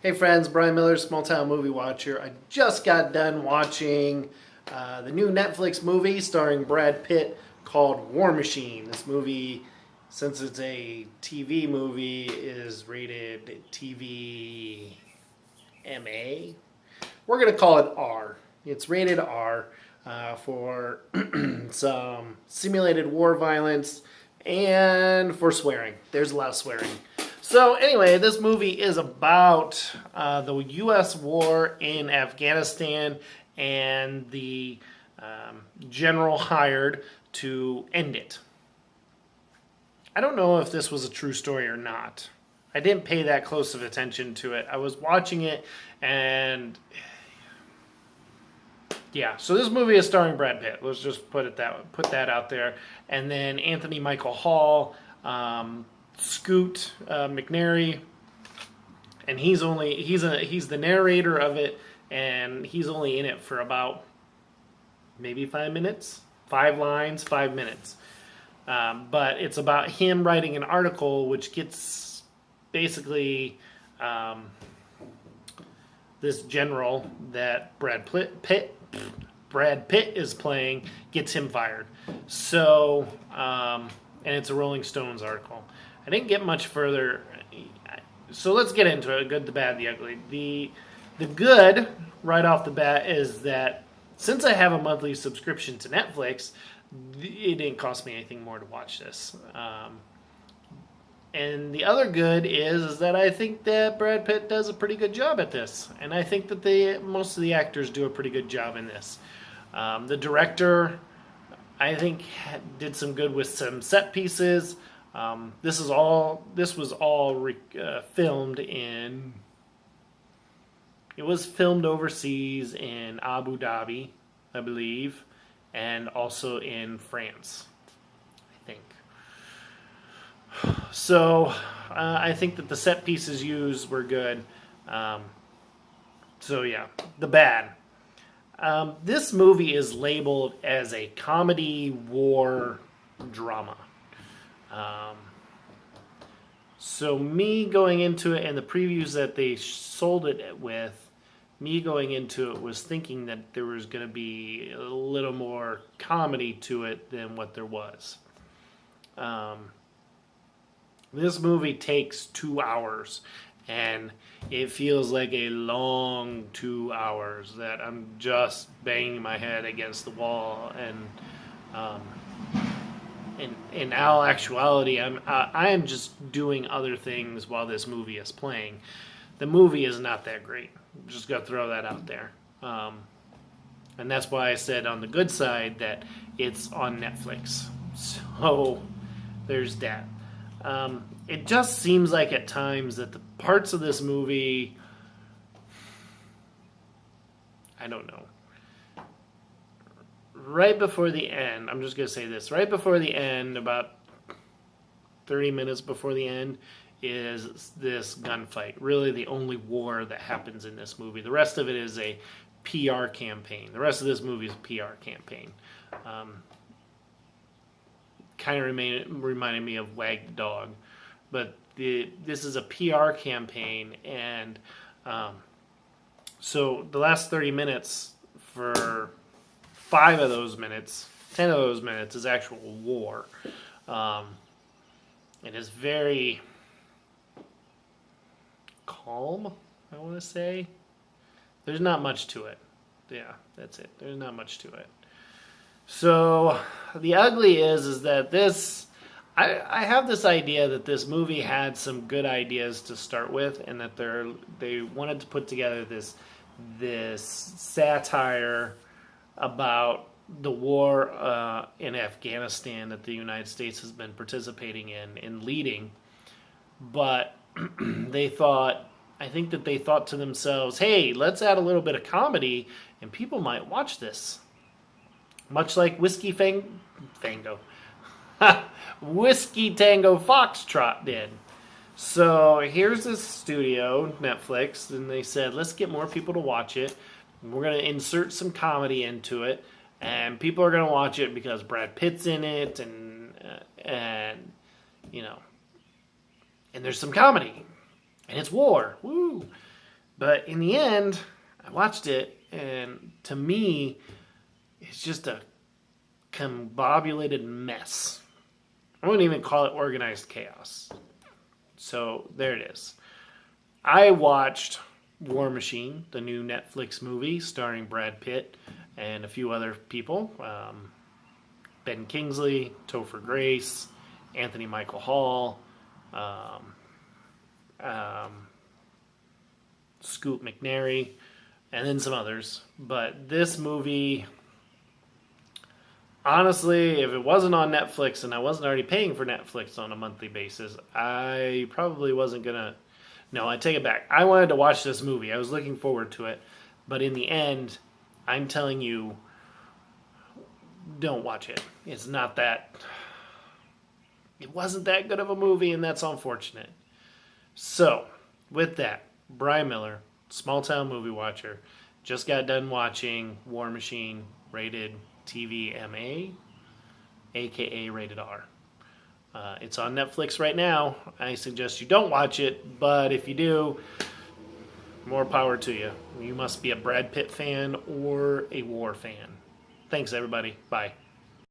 Hey friends, Brian Miller, Small Town Movie Watcher. I just got done watching the new Netflix movie starring Brad Pitt called War Machine. This movie, since it's a TV movie, is rated TV MA. We're going to call it R. It's rated R for some simulated war violence and for swearing. There's a lot of swearing. So anyway, this movie is about the U.S. war in Afghanistan and the general hired to end it. I don't know if this was a true story or not. I didn't pay that close of attention to it. I was watching it and yeah, so this movie is starring Brad Pitt. Let's just put that out there. And then Anthony Michael Hall, Scoot McNairy, and he's the narrator of it, and he's only in it for about maybe 5 minutes, 5 lines, 5 minutes. But it's about him writing an article which gets basically this general that Brad Pitt is playing gets him fired. So, and it's a Rolling Stones article. I didn't get much further, so let's get into it. Good, the bad, the ugly. The good, right off the bat, is that since I have a monthly subscription to Netflix, it didn't cost me anything more to watch this. And the other good is that I think that Brad Pitt does a pretty good job at this. And I think that most of the actors do a pretty good job in this. The director, I think, did some good with some set pieces. This was all filmed in. It was filmed overseas in Abu Dhabi, I believe, and also in France, I think. So I think that the set pieces used were good. So yeah, the bad. This movie is labeled as a comedy war drama. So me going into it and the previews that they sold it with, me going into it was thinking that there was going to be a little more comedy to it than what there was. This movie takes 2 hours, and it feels like a long 2 hours that I'm just banging my head against the wall. And in all actuality, I am just doing other things while this movie is playing. The movie is not that great. Just got to throw that out there. And that's why I said on the good side that it's on Netflix. So there's that. It just seems like at times that the parts of this movie, I don't know. Right before the end, I'm just going to say this. Right before the end, about 30 minutes before the end, is this gunfight. Really the only war that happens in this movie. The rest of it is a PR campaign. The rest of this movie is a PR campaign. Kind of reminded me of Wag the Dog. But this is a PR campaign, and so the last 30 minutes, for 5 of those minutes, 10 of those minutes is actual war. It is very calm, I want to say. There's not much to it. Yeah, that's it. There's not much to it. So the ugly is that this, I have this idea that this movie had some good ideas to start with, and that they wanted to put together this satire about the war in Afghanistan that the United States has been participating in and leading. But I think that they thought to themselves, hey, let's add a little bit of comedy and people might watch this. Much like Whiskey Tango Foxtrot did. So here's this studio, Netflix, and they said, let's get more people to watch it. We're going to insert some comedy into it, and people are going to watch it because Brad Pitt's in it, and you know, and there's some comedy, and it's war. Woo! But in the end, I watched it, and to me, it's just a combobulated mess. I wouldn't even call it organized chaos. So there it is. I watched War Machine, the new Netflix movie starring Brad Pitt and a few other people. Ben Kingsley, Topher Grace, Anthony Michael Hall, Scoot McNairy, and then some others. But this movie, honestly, if it wasn't on Netflix and I wasn't already paying for Netflix on a monthly basis, I probably wasn't going to. No, I take it back. I wanted to watch this movie. I was looking forward to it. But in the end, I'm telling you, don't watch it. It's not that. It wasn't that good of a movie, and that's unfortunate. So, with that, Brian Miller, small town movie watcher, just got done watching War Machine, rated TVMA, aka rated R. It's on Netflix right now. I suggest you don't watch it, but if you do, more power to you. You must be a Brad Pitt fan or a War fan. Thanks, everybody. Bye.